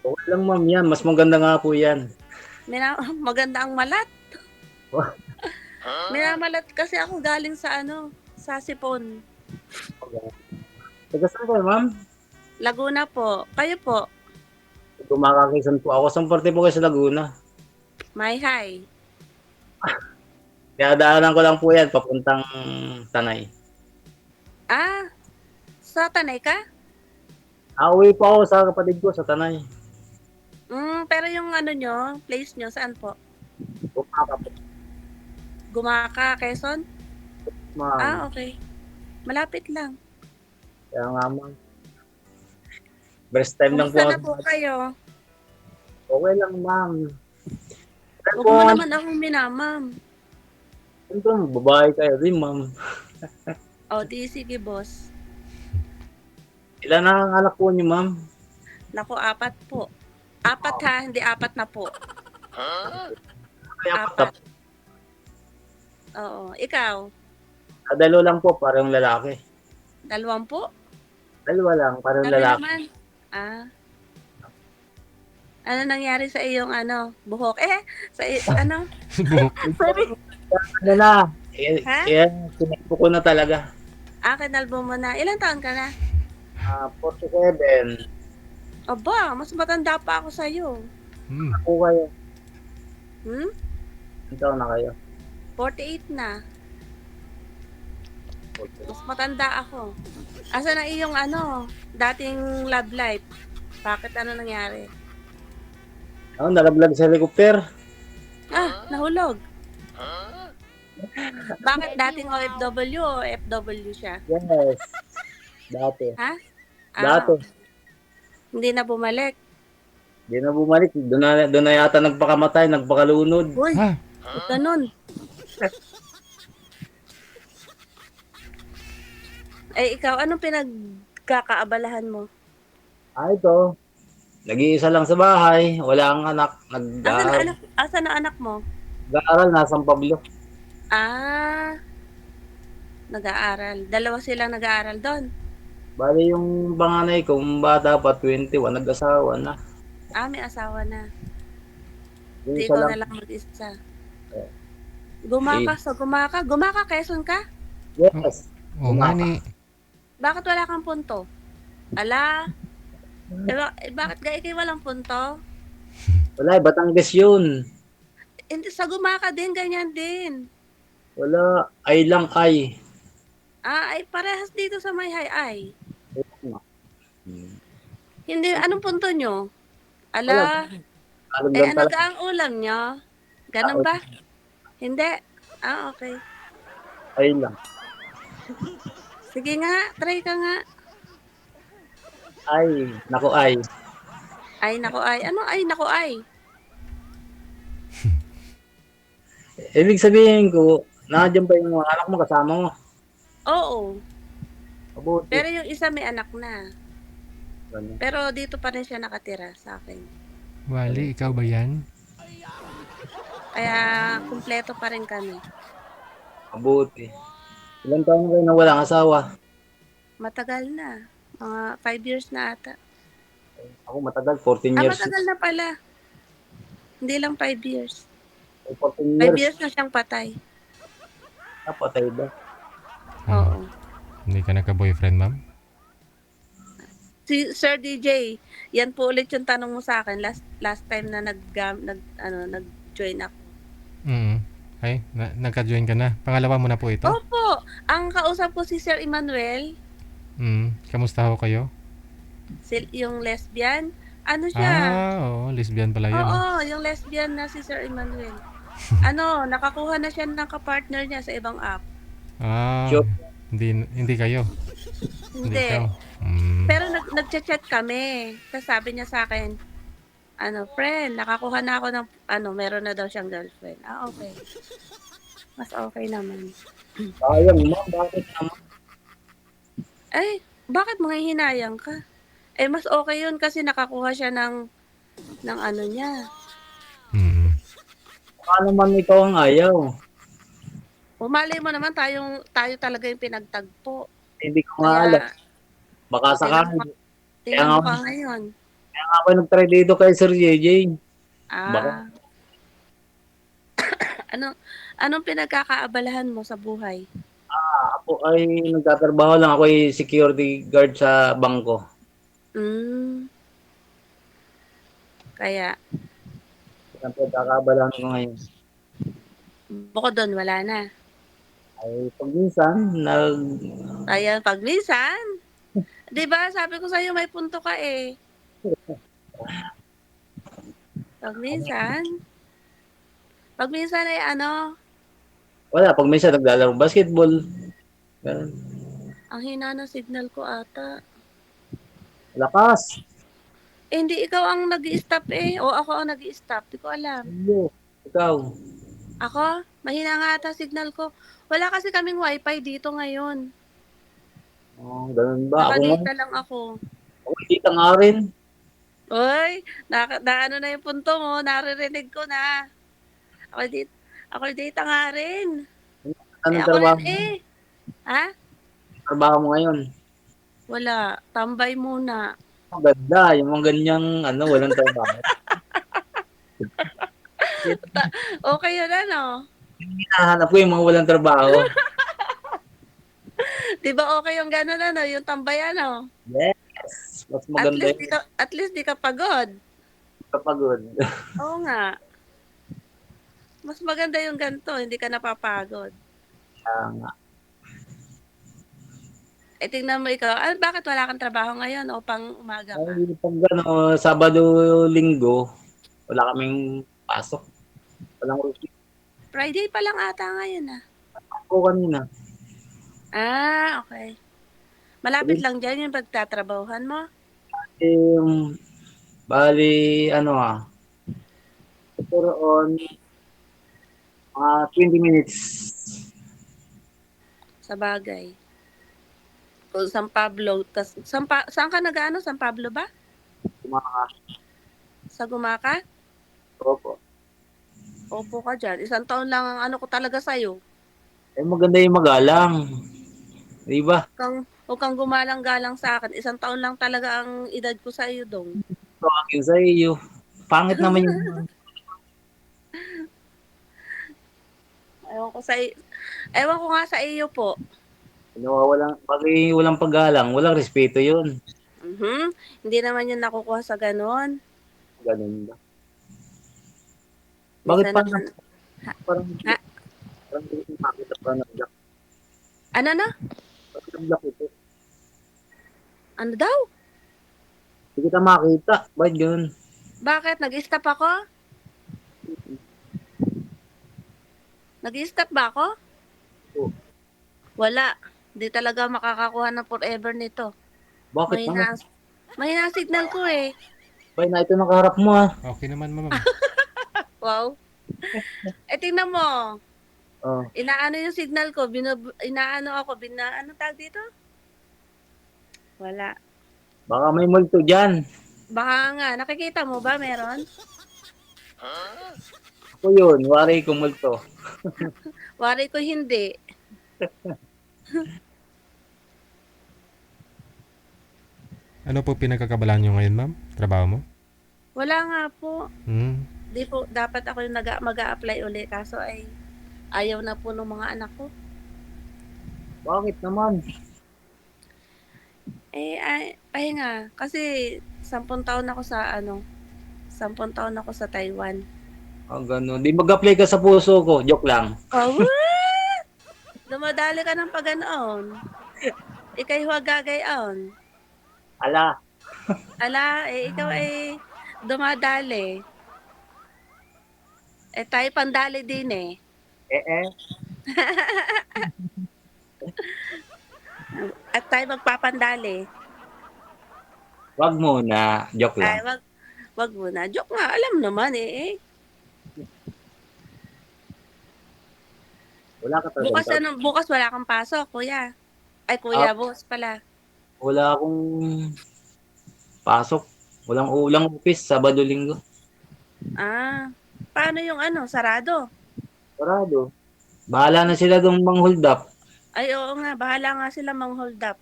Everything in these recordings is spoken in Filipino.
Okay lang ma'am yan, mas maganda nga po yan. Maganda ang malat. Minamalat kasi ako galing sa ano, sa Sipon. Taga saan kayo ma'am? Laguna po. Kayo po? Gumakakisan po ako. Saan parte po kayo sa Laguna? Mayhay. Dinadaanan ko lang po yan, papuntang Tanay. Ah, sa Tanay ka? Uwi po ako sa kapatid ko sa Tanay. Pero yung ano nyo, place nyo, saan po? Gumaka po. Gumaka, Quezon? Ma'am. Okay. Malapit lang. Kaya nga ma'am. First time lang po Kumusta na ako. po kayo? Okay lang ma'am. Huwag mo naman akong minamam. Ito, babae kayo rin ma'am. Di sige boss. Ilan na ang anak po niyo ma'am? Naku, 4 po. 4 ha, hindi 4 na po. Ay, 4. Oo. Ikaw? Dalawa lang po, parang lalaki. 2 po? Dalawa lang, parang Dami lalaki. naman. Ano nangyari sa iyong buhok? Sa ano? Buhok. Sorry. Ano na? Ha? Sinepo ko na talaga. Kinalbo mo na. Ilang taon ka na? 47. Aba, mas matanda pa ako sa'yo. Ako kayo. Hmm? Ilang taon na kayo? 48 na. Mas matanda ako. Asa na iyong dating love life? Bakit ano nangyari? Nalaglag sa helicopter. Nahulog. Bakit dating OFW o FW siya? Yes. Dati. Ha? Dati. Hindi na bumalik. Hindi na bumalik. Doon na yata nagpakamatay, nagpakalunod. Uy, ganun. Ikaw, anong pinagkakaabalahan mo? Ito. Nag-iisa lang sa bahay. Wala ang anak. Asan na anak mo? Nag-aaral na San Pablo. Nag-aaral. 2 silang nag-aaral doon. Bali yung panganay ko, bata pa 21, nag-asawa na. May asawa na. Yung Hindi isa ikaw lang. na lang mag-isa. Gumaka. Gumaka, Quezon ka? Yes. Oo nga ni. Bakit wala kang punto? Ala? Bakit ikay walang punto? Wala, Batangas yun. Hindi, sa Gumaka din, ganyan din. Wala, ay lang ay. Ay parehas dito sa Mayhay ay. Hindi, anong punto nyo? Ala? Alam lang Ano talaga. ka ang ulam nyo? Ganun ba? Hindi? Okay. Ay lang. Sige nga, try ka nga. Ay, naku ay. Ay, naku ay. Ano ay, naku ay? Ibig sabihin ko, nandiyan pa yung mga anak mo kasama mo. Oo. Mabuti. Pero yung isa may anak na. Ganun. Pero dito pa rin siya nakatira sa akin. Wally, ikaw ba yan? Kaya kumpleto pa rin kami. Mabuti. Ilan taon kayo na walang asawa? Matagal na. Mga 5 years na ata. Ako matagal, 14 years. Matagal na pala. Hindi lang 5 years. 14 5 years. years na siyang patay. Napatay ba? Oo. Hindi ka nagka-boyfriend, ma'am? Si Sir DJ, yan po ulit yung tanong mo sa akin last time na nag-join ako. Ay, nagka-join ka na. Pangalawa mo na po ito? Opo, ang kausap ko si Sir Emmanuel. Kamusta ho kayo? Yung lesbian. Ano siya? Oo, lesbian pala yun. Oo, yung lesbian na si Sir Emmanuel. Nakakuha na siya ng kapartner niya sa ibang app. Sure. Hindi kayo? Hindi. ikaw? Pero nag-chat kami. Tapos sabi niya sa akin, friend, nakakuha na ako ng, meron na daw siyang girlfriend. Okay. Mas okay naman. Sayang mo, bakit naman? Bakit manghihinayang ka? Mas okay yun kasi nakakuha siya ng ano niya. Paano man ikaw ang ayaw? Malay mo naman tayo talaga yung pinagtagpo. Hindi ko nga alam. Baka sakali. Tingnan mo ka ngayon. Ako nag-try dito kay Sir JJ. Baka Ah, anong anong pinagkakaabalahan mo sa buhay? ako ay nagtatrabaho lang. Ako ay security guard sa bangko. Hmm, kaya Ang pagkakaabalahan ko ngayon bukod dun wala na? ay pag minsan Ayan, 'pag minsan, 'di ba sabi ko sa'yo may punto ka, eh. 'Pag minsan 'Pag minsan ay ano, wala, pag minsan naglalaro basketball, gano'n. ang hina ng signal ko ata. Lakas. Eh, hindi ikaw ang nag-i-stop, eh, o ako ang nag-i-stop, 'di ko alam. Iyo, ikaw. Ako, mahina nga ata signal ko. Wala kasi kaming wifi dito ngayon. Oh, gano'n ba? Naka-data lang ako. Ako kita nga rin. Uy, na ano na yung punto mo, naririnig ko na. Ako dit ako data nga rin. Eh, Anong ako rin, trabaho mo? eh. Ha? Trabaho mo ngayon? Wala, tambay muna. Maganda, yung mga ganyang ano, walang trabaho. Okay yun ano? Hinahanap ko yung mga walang trabaho. 'Di ba okay yung gano'n ano, yung tambay ano? Yes, mas At maganda least yung at least di ka pagod. kapagod. Oo nga. Mas maganda yung ganito, hindi ka napapagod. Kaya nga. Eh, tingnan mo ikaw, bakit wala kang trabaho ngayon o pang umaga ka? Ay, pag ano, Sabado, Linggo, wala kaming pasok. Walang routine Friday pa lang ata ngayon, ah. ko kanina. Ah, okey. Malapit lang diyan yung pagtatrabahuhan mo? Eh, bali, ano siguro on 20 minutes. Sabagay. Kung San Pablo saan ka nag-aano, San Pablo ba? Kumaka. Sa Gumaca? Opo. Opo ka diyan, isang taon lang ang ano ko talaga sa'yo. Eh, maganda yung magalang. Di ba? Huwag kang gumalang-galang sa'kin, isang taon lang talaga ang edad ko sa iyo dong. Tawagin sa iyo. Pangit naman yung Ewan ko sa ewan ko nga sa iyo po. walang paggalang, walang respeto yun. Mhm, hindi naman 'yun nakukuha sa gano'n. Ganun ba? Bakit Minsan parang, naman parang, ha parang hindi ko makita parang nag-block, ano 'no? parang nag-block ito. Ano daw? Hindi kita makita. Bakit ganun? Bakit nag-stop ako? Nag-stop ba ako? Oh, Wala, 'di talaga makakakuha ng forever nito. bakit naman? Mahina mahina ang signal ko, eh. Bay na ito nakaharap mo Okay naman, ma'am. Wow. Eh, tingnan mo, Oh, inaano yung signal ko, inaano ako, anong tawag dito? Wala. baka may multo dyan. Baka nga, nakikita mo ba meron? Ako yun, wari ko multo. Wari ko hindi. Ano po pinagkakabalaan nyo ngayon, ma'am? Trabaho mo? Wala nga po. Hmm. 'Di po dapat ako yung mag-a-apply uli kaso ay ayaw na po nung mga anak ko. Bakit naman? Eh, pahinga kasi 10 taon ako sa ano, 10 taon ako sa Taiwan. Ganun. Di mag-apply ka sa puso ko. Joke lang. Oh, what? Dumadali ka ng paganoon. Ika'y huwag gagayon. Ala. Ala, eh, ikaw ay dumadali. Eh, tayo pandali din eh. Eh. At tayo magpapandali. Wag muna. Joke Ay, lang. wag muna. Joke nga, alam naman eh. Wala ka talagang Bukas wala kang pasok, kuya. Ay, Ah, kuya, boss pala. wala akong pasok. Walang office. Sabado, Linggo. Ah, paano yung ano, sarado? Sarado. Bahala na sila dong mang-hold up. Ay, oo nga, bahala nga sila mang-hold up.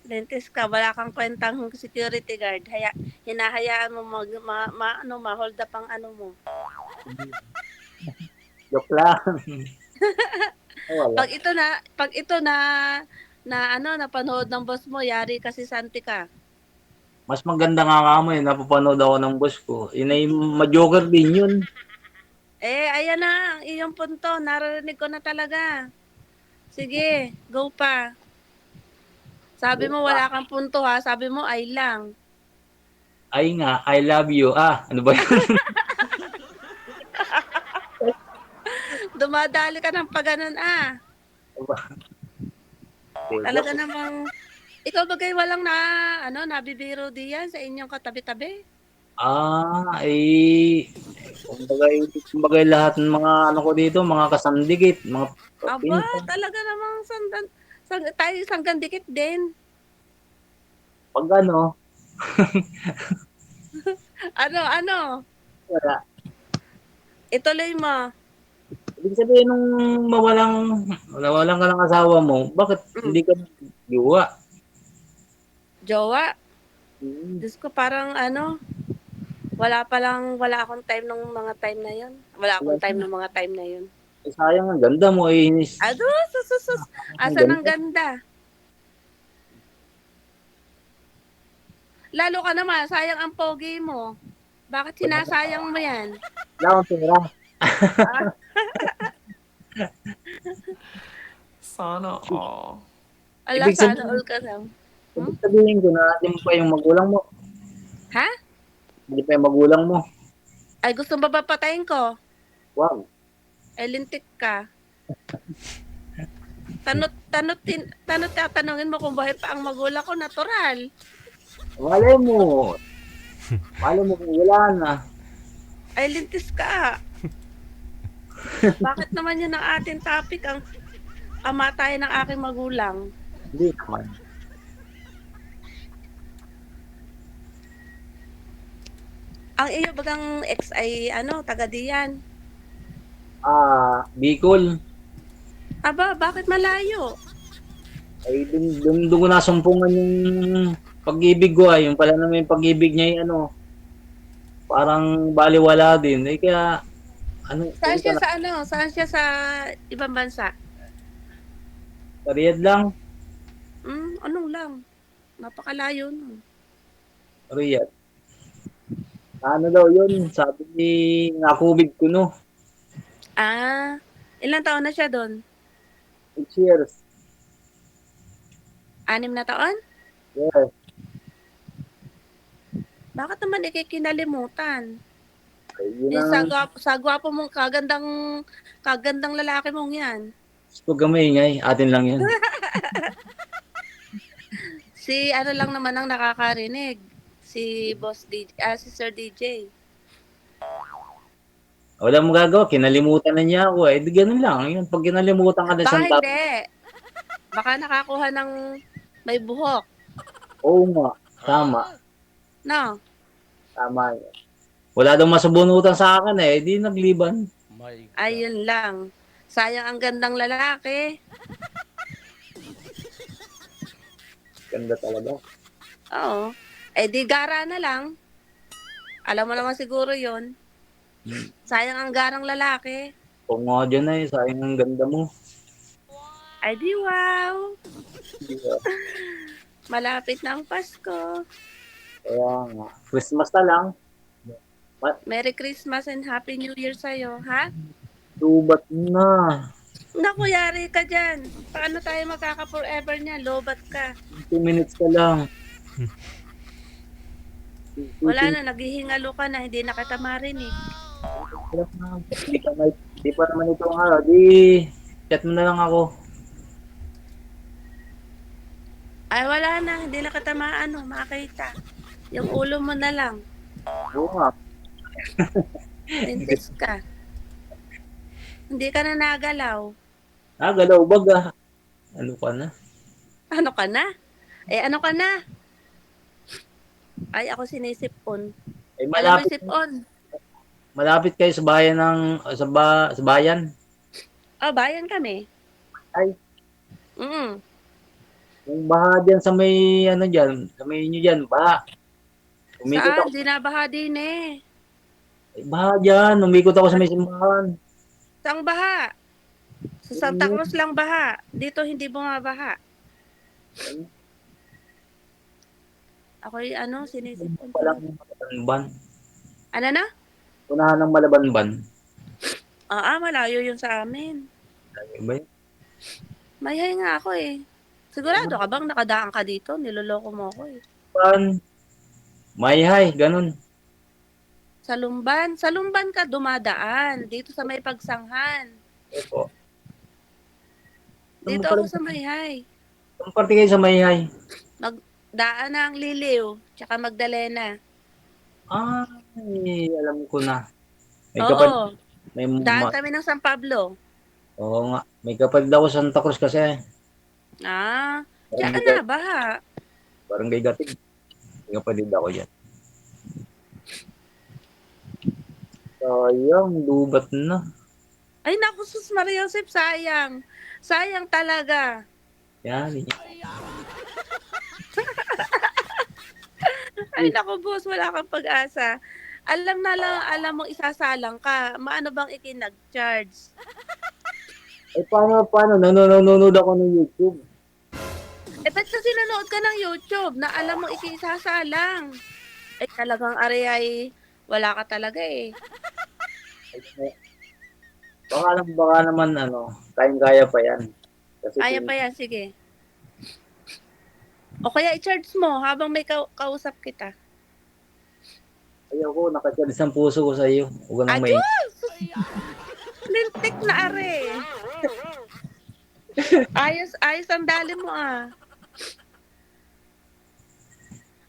Dentist ka, wala kang kwentang security guard. Hinahayaan mo ma-hold up ang ano mo. Joke lang. Wala. Pag ito na napanood ng boss mo, yari kasi santi ka. Mas maganda nga kamo eh, napapanood ako ng boss ko. Yun ay ma-joker din yun. Ayan na ang iyong punto. Narinig ko na talaga. Sige, go pa. Sabi mo wala kang punto ha. Sabi mo ay lang. Ay nga, I love you. Ano ba yun? Dumadali ka ng paganon Talaga namang ikaw bagay walang nabibiro diyan sa inyong katabi-tabi. Kumbaga lahat ng mga ano ko dito, mga kasandikit, mga Aba, pinsan. talaga namang tayo isang gandikit din. Pag ano, Ano? wala. Ituloy mo. Ibig sabihin nung mawalan ka ng asawa mo, bakit hindi ka jowa? Jowa? Hmm. Diyos ko, parang wala akong time nung mga time na yun. Wala akong time nung mga time na yun. Sayang, ang ganda mo eh. Sus. Asan ang ganda? Lalo ka naman, sayang ang pogi mo. Bakit sinasayang mo yan? Wala akong tumira. Sana all. Ala, Ibig sana sabihin- all ka lang. Ibig sabihin ko na hindi mo pa yung magulang mo. Ha? Hindi pa yung magulang mo. Ay, gusto mo ba patayin ko? Wow. Ay, lintik ka. Tatanungin mo kung buhay pa ang magulang ko, natural. Malay mo. Malay mo kung wala na. Ay, lintis ka. Bakit naman yun ang ating topic, ang kamatayan ng aking magulang? Hindi naman. Ang iyo bagang ex ay taga diyan. Bicol. Aba, bakit malayo? Ay, dun ko nasumpungan yung pag-ibig ko ay. Yung pala naman yung pag-ibig niya yung parang baliwala din. Kaya, Saan siya sa ibang bansa? Riyadh lang. Anong lang? Napakalayo nun. Riyadh. Ano daw yun? Sabi ni nakubig ko no. Ilang taon na siya doon? 6 years. 6 na taon? Yes. Bakit naman ikikinalimutan? Ay, yun ang Sa gwapo mong kagandang lalaki mong yan. huwag ka maingay. Atin lang yan. Si lang naman ang nakakarinig. Si Boss DJ, si Sir DJ. Wala mo gagawa. Kinalimutan na niya ako eh. Di ganun lang. Yun, pag kinalimutan ka na Baka isang tao. hindi. Baka nakakuha ng may buhok. Oo nga. Tama. No? Tama yan. Wala daw masubunutan sa akin eh. Di nagliban. Ayun lang. Sayang ang gandang lalaki. Ganda talaga. Oo. Di gara na lang. Alam mo naman siguro yon. Sayang ang garang lalaki. Kung nga dyan eh. Sayang ang ganda mo. Ay di wow. Di ba? Malapit na ang Pasko. Kaya nga. Christmas na lang. Merry Christmas and Happy New Year sa'yo, ha? Tubat na. Naku, yari ka dyan. Paano tayo magkaka-forever niya? Lobat ka. 2 minutes ka lang. Wala na, naghihingalo ka na. Hindi na kita marinig. Di pa naman ito ang araw. Di, chat mo na lang ako. Ay, wala na. Hindi na kita makita. Yung ulo mo na lang. Oo nga. Dentist ka. Hindi ka na nagalaw. Galaw baga. Ano ka na? Ano ka na? Ano ka na? Ay, ako sinisipon. Eh, Alam mo sipon? malapit kayo sa bayan sa bayan. Bayan kami. Ay. Yung baha dyan sa may, ano dyan, sa may inyo dyan, baha. Umikot Saan? ako, Dinabaha din eh. baha dyan, umikot ako sa may simbahan. Saang baha? Sa Santa Cruz lang baha. Dito hindi bumabaha. Ako'y sinisipon Palang tuloy. Malabanban. Ano na? Unahan ng Malabanban. Malayo yun sa amin. Ano ba yun? Mayahay nga ako eh. Sigurado ka bang nakadaan ka dito? Niloloko mo ako eh. Mayhay, ganun. Sa Lumban? Sa Lumban ka dumadaan. Dito sa may pagsanghan. Opo. Dito ako sa Mayhay. Ang parte kayo sa Mayhay. Magdaan na ang Liliw. Tsaka Magdalena. Ay, alam ko na. May kapatid, Oo. may, Daan kami ng San Pablo. oo nga. May kapatid ako sa Santa Cruz kasi. Diyan na, baha. Barangay Gatig. May kapatid ako dyan. Sayang, lubat na. Ay, naku, sus Maria Josep, sayang. Sayang talaga. Yan. Ay, naku, boss, wala kang pag-asa. Alam mo, isasalang ka. Maano bang ikinag-charge? Eh, paano? Nanonood ako ng YouTube. Ba't kasi nanood ka ng YouTube na alam mo ikisasalang? Ay, talagang ari wala ka talaga eh. Baka naman, kayang-kaya pa yan. Kasi Kaya pa yan, sige. O kaya i-charge mo habang may kausap kita. ayoko, nakacharge ang puso ko sa iyo. Huwag nang may... Adios! Lintik na are. Ayos ang dali mo ah.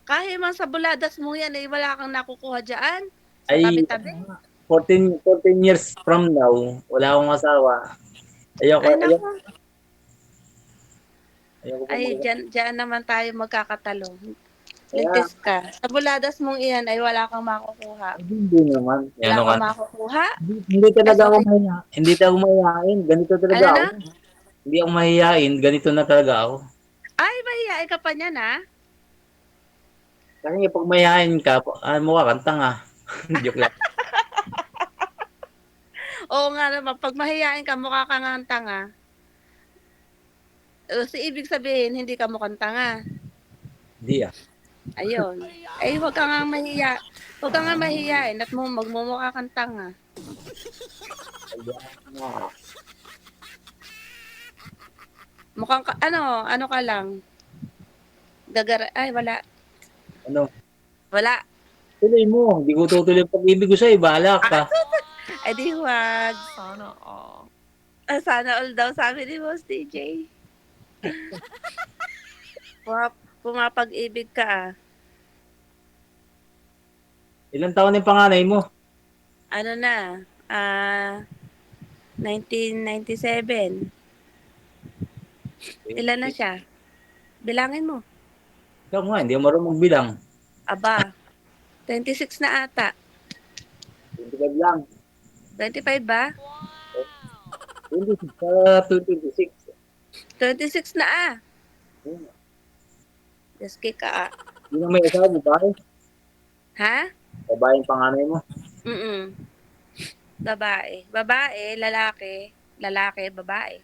Kahit man sa buladas mo yan, wala kang nakukuha dyan. Sa Ay, tabi-tabi. 14 years from now, wala akong asawa. Ayoko. Ay, naku. Ayoko Ay, po. dyan naman tayo magkakatalo. Lintis ka. Sa buladas mong iyan ay wala kang makukuha. Hindi naman. Wala kang makukuha? Hindi talaga Ay, ako sorry. mahihain. Hindi talaga ako mahihain. Ganito talaga Ano ako. na? Hindi ako mahihain. Ganito na talaga ako. Ay, mahihain ka pa niyan ha? Kasi pag mahihain ka, mukha kang tanga. Joke lang. Oo nga naman, pag mahihain ka, mukha ka nga ang tanga. Ibig sabihin, hindi ka mukhang tanga. Hindi ah. Ayun. Ay, huwag ka nga mahiya. Huwag ka nga mahihain at magmumukha kang tanga. Mukhang ka, ano ka lang. Ay, wala. Ano? Wala. Tuloy mo. Hindi ko tutuloy ang pag-ibig ko sa'yo. Bahala ka. Ay, di huwag. Sana all. Sana all daw sabi ni Boss DJ. Pumapag-ibig ka ah. Ilang taon na yung panganay mo? Ano na? 1997. Ilan na siya? Bilangin mo. Ikaw nga, hindi ako marunong magbilang. Aba, 26 na ata. 25 lang. 25 ba? 26 sa 226. 26 na ah. Just kick ka ah. Hindi na may asawa, babae. Ha? Babae yung panganay mo. Babae. Babae, lalaki. Lalaki, babae.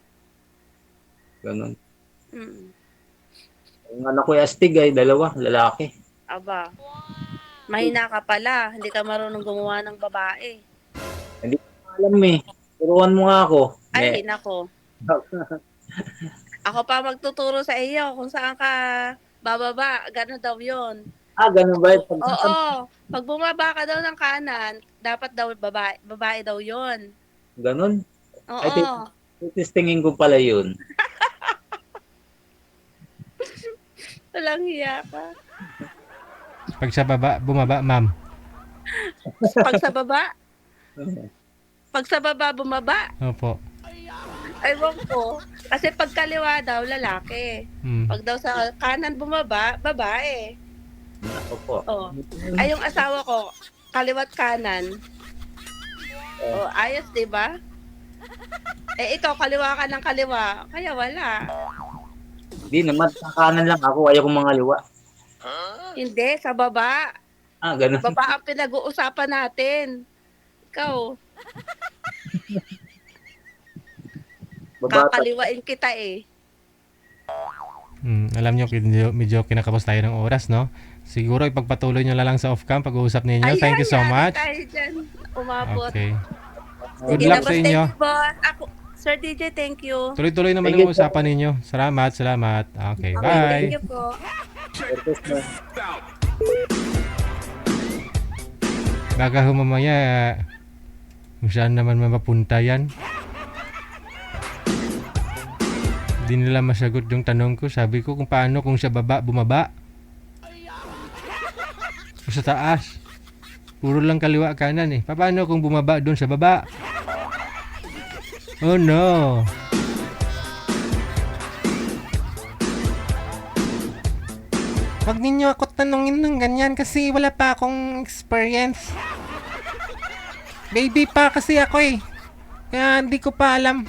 Ganun. Mm. Yung anak ko yung astig ay dalawa, lalaki. Aba. Mahina ka pala. Hindi ka marunong gumawa ng babae. Hindi ko alam eh. Turuan mo nga ako. Ay, nako. Ako pa magtuturo sa iyo kung saan ka bababa. Gano'n daw yun. Ganun ba? Oo. Pag bumaba ka daw ng kanan, dapat daw babae. Babae daw yun. Ganun? Oo. Testingin ko pala yun. Walang hiya ka. Pag sa bumaba, ma'am. Pag sa baba? Pag sa baba, bumaba? Opo. Ewan ko. Kasi pag kaliwa daw, lalaki. Hmm. Pag daw sa kanan bumaba, babae. Opo. Oh. Ay, yung asawa ko, kaliwat kanan. Oh, ayos, di ba? Ikaw, kaliwa ka ng kaliwa. Kaya wala. Hindi naman, sa kanan lang ako, ayaw kong mga liwa. Hindi, sa baba. Ganun. Baba ang pinag-uusapan natin. Ikaw, Baba, kakaliwain kita eh. Alam nyo, medyo kinakapos tayo ng oras, no? Siguro ipagpatuloy nyo na lang sa off-cam pag-uusap ninyo. Thank you so yari much. tayo dyan. Umabot. Okay. Good Sige na, luck boss. sa Thank inyo. you, boss. Ako, Sir DJ, thank you. Tuloy-tuloy naman Thank ang you, usapan ninyo. Salamat. Okay, Okay, bye. thank you po. Baka humamaya, kung saan naman mapapunta yan. Hindi nila masagot yung tanong ko. Sabi ko kung paano kung sa baba, bumaba. O sa taas. Puro lang kaliwa kanan eh. Paano kung bumaba doon sa baba? Oh no. Wag ninyo ako tanungin ng ganyan kasi wala pa akong experience. Baby pa kasi ako eh. Kaya hindi ko pa alam.